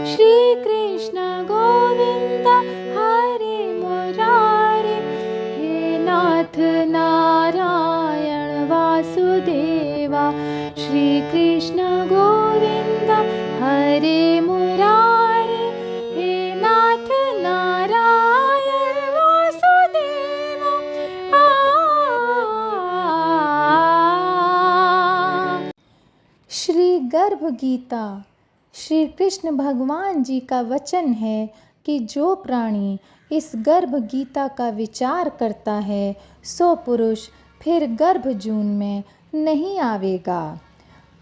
श्री कृष्ण गोविंद हरे मुरारे, हे नाथ नारायण वासुदेवा। श्री कृष्ण गोविंद हरे मुरारे, हे नाथ नारायण वासुदेवा। श्री गर्भ गीता। श्री कृष्ण भगवान जी का वचन है कि जो प्राणी इस गर्भ गीता का विचार करता है सो पुरुष फिर गर्भ जून में नहीं आवेगा।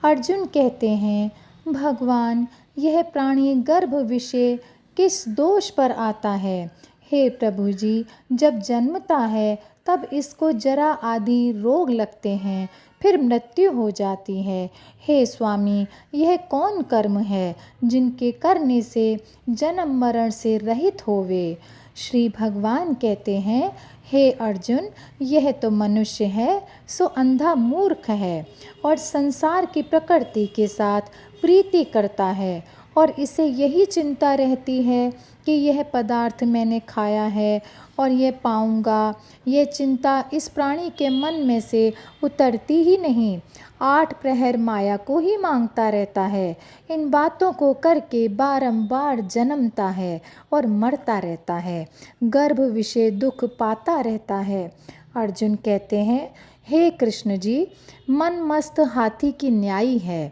अर्जुन कहते हैं, भगवान यह प्राणी गर्भ विषय किस दोष पर आता है? हे प्रभु जी, जब जन्मता है तब इसको जरा आदि रोग लगते हैं, फिर मृत्यु हो जाती है। हे स्वामी, यह कौन कर्म है जिनके करने से जन्म मरण से रहित होवे? श्री भगवान कहते हैं, हे अर्जुन, यह तो मनुष्य है सो अंधा मूर्ख है और संसार की प्रकृति के साथ प्रीति करता है और इसे यही चिंता रहती है कि यह पदार्थ मैंने खाया है और यह पाऊंगा। यह चिंता इस प्राणी के मन में से उतरती ही नहीं। 8 प्रहर माया को ही मांगता रहता है। इन बातों को करके बारंबार जन्मता है और मरता रहता है, गर्भ विषय दुख पाता रहता है। अर्जुन कहते हैं, हे कृष्ण जी, मन मस्त हाथी की न्यायी है,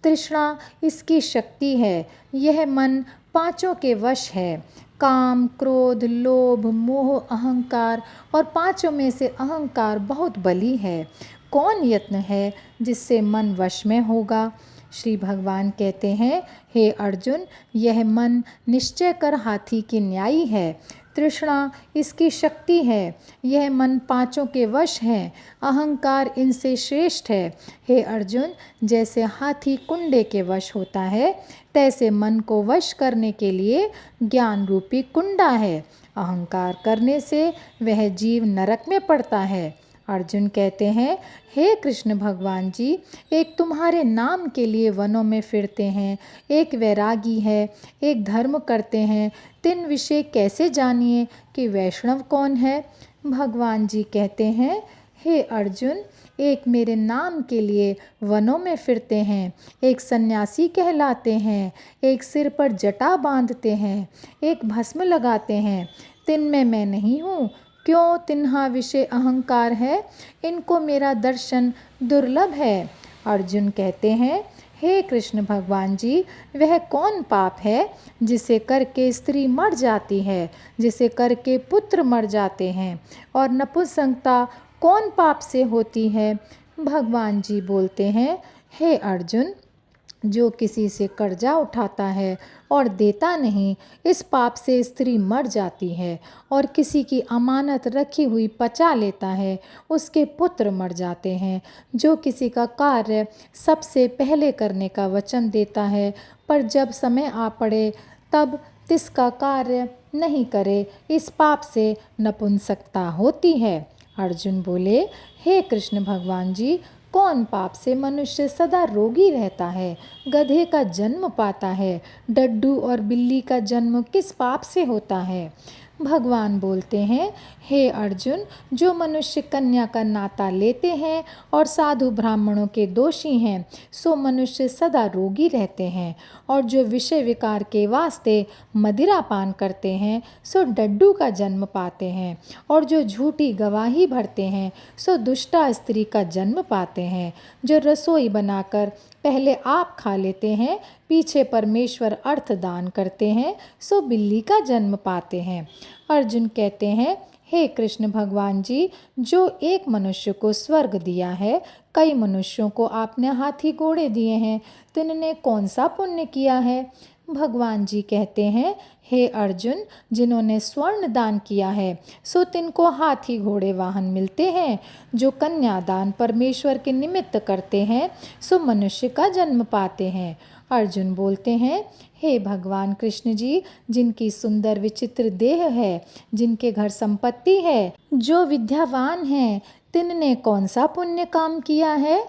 तृष्णा इसकी शक्ति है। यह मन पांचों के वश है, काम, क्रोध, लोभ, मोह, अहंकार, और पांचों में से अहंकार बहुत बली है। कौन यत्न है जिससे मन वश में होगा? श्री भगवान कहते हैं, हे अर्जुन, यह मन निश्चय कर हाथी की न्यायी है, तृष्णा इसकी शक्ति है। यह मन पांचों के वश है, अहंकार इनसे श्रेष्ठ है। हे अर्जुन, जैसे हाथी कुंडे के वश होता है, तैसे मन को वश करने के लिए ज्ञान रूपी कुंडा है। अहंकार करने से वह जीव नरक में पड़ता है। अर्जुन कहते हैं, हे कृष्ण भगवान जी, एक तुम्हारे नाम के लिए वनों में फिरते हैं, एक वैरागी है, एक धर्म करते हैं, तीन विषय कैसे जानिए कि वैष्णव कौन है? भगवान जी कहते हैं, हे अर्जुन, एक मेरे नाम के लिए वनों में फिरते हैं, एक सन्यासी कहलाते हैं, एक सिर पर जटा बांधते हैं, एक भस्म लगाते हैं, तिन में मैं नहीं हूँ। क्यों तिन्हा विषय अहंकार है, इनको मेरा दर्शन दुर्लभ है। अर्जुन कहते हैं, हे कृष्ण भगवान जी, वह कौन पाप है जिसे करके स्त्री मर जाती है, जिसे करके पुत्र मर जाते हैं, और नपुंसकता कौन पाप से होती है? भगवान जी बोलते हैं, हे अर्जुन, जो किसी से कर्जा उठाता है और देता नहीं, इस पाप से स्त्री मर जाती है, और किसी की अमानत रखी हुई पचा लेता है, उसके पुत्र मर जाते हैं। जो किसी का कार्य सबसे पहले करने का वचन देता है, पर जब समय आ पड़े तब तिसका कार्य नहीं करे, इस पाप से नपुंसकता होती है। अर्जुन बोले, हे कृष्ण भगवान जी, कौन पाप से मनुष्य सदा रोगी रहता है, गधे का जन्म पाता है, डड्डू और बिल्ली का जन्म किस पाप से होता है? भगवान बोलते हैं, हे अर्जुन, जो मनुष्य कन्या का नाता लेते हैं और साधु ब्राह्मणों के दोषी हैं, सो मनुष्य सदा रोगी रहते हैं, और जो विषय विकार के वास्ते मदिरा पान करते हैं सो डड्डू का जन्म पाते हैं, और जो झूठी गवाही भरते हैं सो दुष्टा स्त्री का जन्म पाते हैं, जो रसोई बनाकर पहले आप खा लेते हैं, पीछे परमेश्वर अर्थ दान करते हैं, सो बिल्ली का जन्म पाते हैं। अर्जुन कहते हैं, हे कृष्ण भगवान जी, जो एक मनुष्य को स्वर्ग दिया है, कई मनुष्यों को आपने हाथी घोड़े दिए हैं, तिन्होंने कौन सा पुण्य किया है? भगवान जी कहते हैं, हे अर्जुन, जिन्होंने स्वर्ण दान किया है सो तिनको हाथी घोड़े वाहन मिलते हैं। जो कन्यादान परमेश्वर के निमित्त करते हैं सो मनुष्य का जन्म पाते हैं। अर्जुन बोलते हैं, हे भगवान कृष्ण जी, जिनकी सुंदर विचित्र देह है, जिनके घर संपत्ति है, जो विद्यावान हैं, तिनने कौन सा पुण्य काम किया है?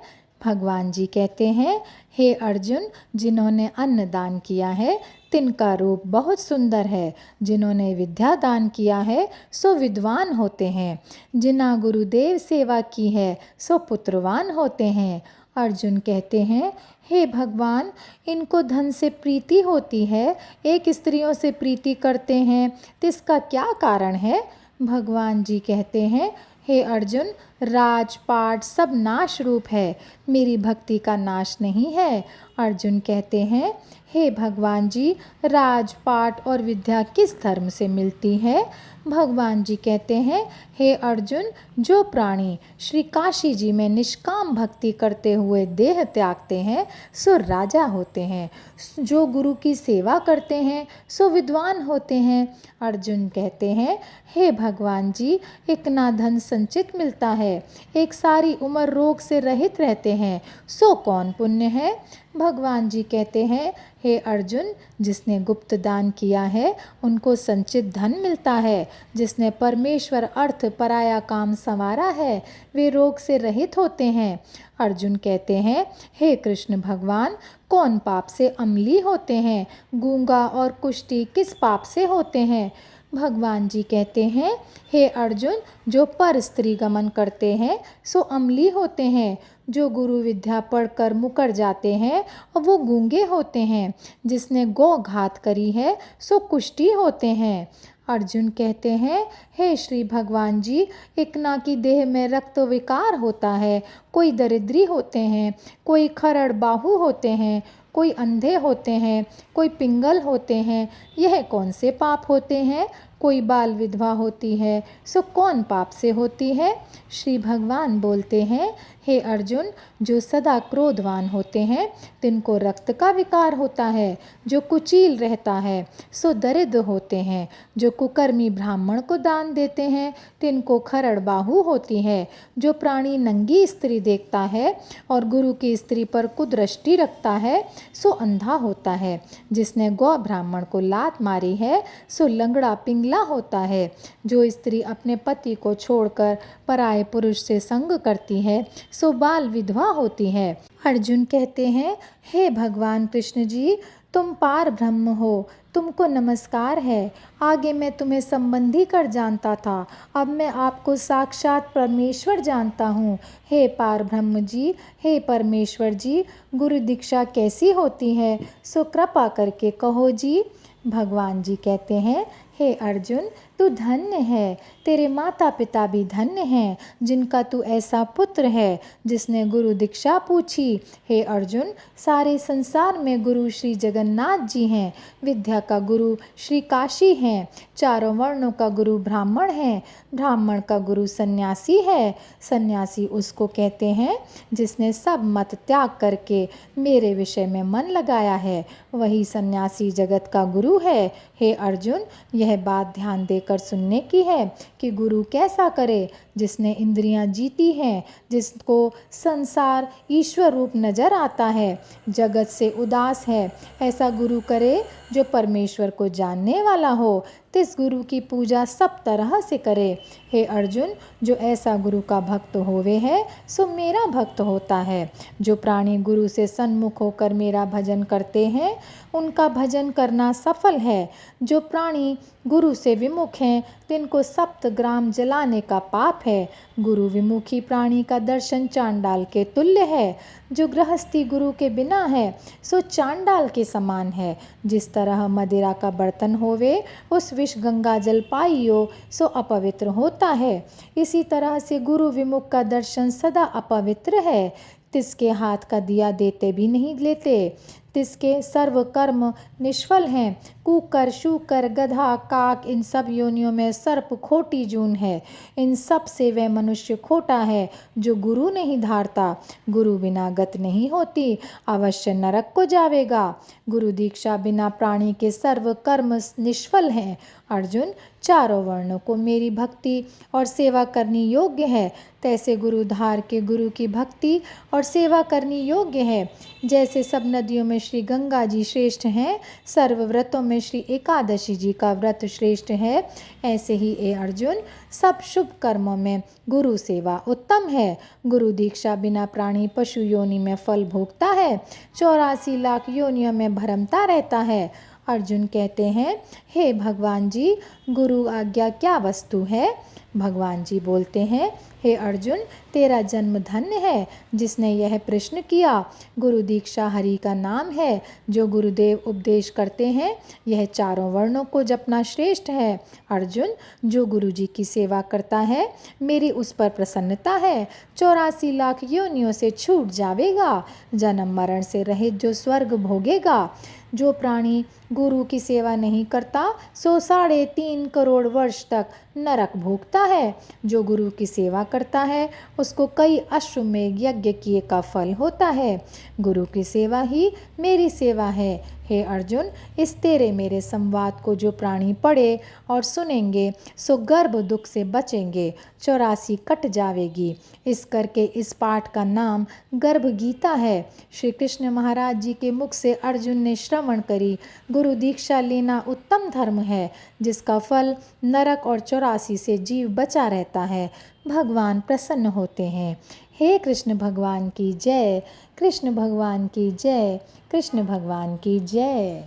भगवान जी कहते हैं, हे अर्जुन, जिन्होंने अन्न दान किया है तिनका रूप बहुत सुंदर है। जिन्होंने विद्या दान किया है सो विद्वान होते हैं। जिन्होंने गुरुदेव सेवा की है सो पुत्रवान होते हैं। अर्जुन कहते हैं, हे भगवान, इनको धन से प्रीति होती है, एक स्त्रियों से प्रीति करते हैं, तो इसका क्या कारण है? भगवान जी कहते हैं, हे अर्जुन, राजपाट सब नाश रूप है, मेरी भक्ति का नाश नहीं है। अर्जुन कहते हैं, हे भगवान जी, राजपाट और विद्या किस धर्म से मिलती है? भगवान जी कहते हैं, हे अर्जुन, जो प्राणी श्री काशी जी में निष्काम भक्ति करते हुए देह त्यागते हैं सो राजा होते हैं। जो गुरु की सेवा करते हैं सो विद्वान होते हैं। अर्जुन कहते हैं, हे भगवान जी, एक ना धन संचित मिलता है, एक सारी उम्र रोग से रहित रहते हैं, सो कौन पुण्य है? भगवान जी कहते हैं, हे अर्जुन, जिसने गुप्त दान किया है उनको संचित धन मिलता है। जिसने परमेश्वर अर्थ पराया काम संवारा है वे रोग से रहित होते हैं। अर्जुन कहते हैं, हे कृष्ण भगवान, कौन पाप से अम्ली होते हैं? गूंगा और कुष्ठी किस पाप से होते हैं? भगवान जी कहते हैं, हे अर्जुन, जो पर स्त्री गमन करते हैं सो अम्ली होते हैं। जो गुरु विद्या पढ़कर मुकर जाते हैं और वो गूंगे होते हैं। जिसने गौ घात करी है सो कुष्ठी होते हैं। अर्जुन कहते हैं, हे श्री भगवान जी, एकना की देह में रक्त विकार होता है, कोई दरिद्री होते हैं, कोई खरड़ बाहु होते हैं, कोई अंधे होते हैं, कोई पिंगल होते हैं, यह कौन से पाप होते हैं? कोई बाल विधवा होती है सो कौन पाप से होती है? श्री भगवान बोलते हैं, हे अर्जुन, जो सदा क्रोधवान होते हैं तिनको रक्त का विकार होता है। जो कुचील रहता है सो दरिद्र होते हैं। जो कुकर्मी ब्राह्मण को दान देते हैं तिनको खरड़ बाहु होती है। जो प्राणी नंगी स्त्री देखता है और गुरु की स्त्री पर कुदृष्टि रखता है सो अंधा होता है। जिसने गौ ब्राह्मण को लात मारी है सो लंगड़ा पिंगला होता है। जो स्त्री अपने पति को छोड़कर पराये पुरुष से संग करती है सो बाल विधवा होती है। अर्जुन कहते हैं, हे भगवान कृष्ण जी, तुम पार ब्रह्म हो, तुमको नमस्कार है। आगे मैं तुम्हें संबंधी कर जानता था, अब मैं आपको साक्षात परमेश्वर जानता हूँ। हे पार ब्रह्म जी, हे परमेश्वर जी, गुरु दीक्षा कैसी होती है सो कृपा करके कहो जी। भगवान जी कहते हैं, हे अर्जुन, तू धन्य है, तेरे माता पिता भी धन्य हैं, जिनका तू ऐसा पुत्र है जिसने गुरु दीक्षा पूछी। हे अर्जुन, सारे संसार में गुरु श्री जगन्नाथ जी हैं। विद्या का गुरु श्री काशी हैं। चारों वर्णों का गुरु ब्राह्मण है। ब्राह्मण का गुरु सन्यासी है। सन्यासी उसको कहते हैं जिसने सब मत त्याग करके मेरे विषय में मन लगाया है, वही सन्यासी जगत का गुरु है। हे अर्जुन, यह बात ध्यान देकर सुनने की है कि गुरु कैसा करे। जिसने इंद्रियां जीती हैं, जिसको संसार ईश्वर रूप नजर आता है, जगत से उदास है, ऐसा गुरु करे जो परमेश्वर को जानने वाला हो। तिस गुरु की पूजा सब तरह से करे। हे अर्जुन, जो ऐसा गुरु का भक्त होवे है सो मेरा भक्त होता है। जो प्राणी गुरु से सन्मुख होकर मेरा भजन करते हैं उनका भजन करना सफल है। जो प्राणी गुरु से विमुख हैं तिनको सप्त ग्राम जलाने का पाप है। गुरु विमुखी प्राणी का दर्शन चांडाल के तुल्य है। जो गृहस्थी गुरु के बिना है सो चांडाल के समान है। जिस तरह मदिरा का बर्तन होवे उस विष गंगा जल पाइयो सो अपवित्र होता है, इसी तरह से गुरु विमुख का दर्शन सदा अपवित्र है। तिसके हाथ का दिया देते भी नहीं लेते, तिसके सर्व कर्म निष्फल हैं। कुकर, शूकर, गधा, काक, इन सब योनियों में सर्प खोटी जून है। इन सब से वह मनुष्य खोटा है जो गुरु नहीं धारता। गुरु बिना गत नहीं होती, अवश्य नरक को जावेगा। गुरु दीक्षा बिना प्राणी के सर्व कर्म निष्फल हैं। अर्जुन, चारों वर्णों को मेरी भक्ति और सेवा करनी योग्य है, तैसे गुरुधार के गुरु की भक्ति और सेवा करनी योग्य है। जैसे सब नदियों में श्री गंगा जी श्रेष्ठ हैं, सर्वव्रतों में श्री एकादशी जी का व्रत श्रेष्ठ है, ऐसे ही ए अर्जुन सब शुभ कर्मों में गुरु सेवा उत्तम है। गुरु दीक्षा बिना प्राणी पशु योनि में फल भोगता है, 84 लाख योनियों में भरमता रहता है। अर्जुन कहते हैं, हे भगवान जी, गुरु आज्ञा क्या वस्तु है? भगवान जी बोलते हैं, हे अर्जुन, तेरा जन्म धन्य है जिसने यह प्रश्न किया। गुरु दीक्षा हरि का नाम है, जो गुरुदेव उपदेश करते हैं, यह चारों वर्णों को जपना श्रेष्ठ है। अर्जुन, जो गुरु जी की सेवा करता है, मेरी उस पर प्रसन्नता है, 84 लाख योनियों से छूट जावेगा, जन्म मरण से रहित जो स्वर्ग भोगेगा। जो प्राणी गुरु की सेवा नहीं करता, सो 3.5 करोड़ वर्ष तक नरक भोगता है। जो गुरु की सेवा करता है, उसको कई अश्वमेध यज्ञ किए का फल होता है। गुरु की सेवा ही मेरी सेवा है। हे अर्जुन, इस तेरे मेरे संवाद को जो प्राणी पढ़े और सुनेंगे, सो गर्भ दुख से बचेंगे, 84 कट जावेगी। इस करके इस पाठ का नाम गर्भ गीता है। श्री कृष्ण महाराज जी के मुख से अर्जुन ने श्रवण करी, गुरु दीक्षा लेना उत्तम धर्म है, जिसका फल नरक और 84 से जीव बचा रहता है। भगवान प्रसन्न होते हैं। हे कृष्ण भगवान की जय, कृष्ण भगवान की जय, कृष्ण भगवान की जय।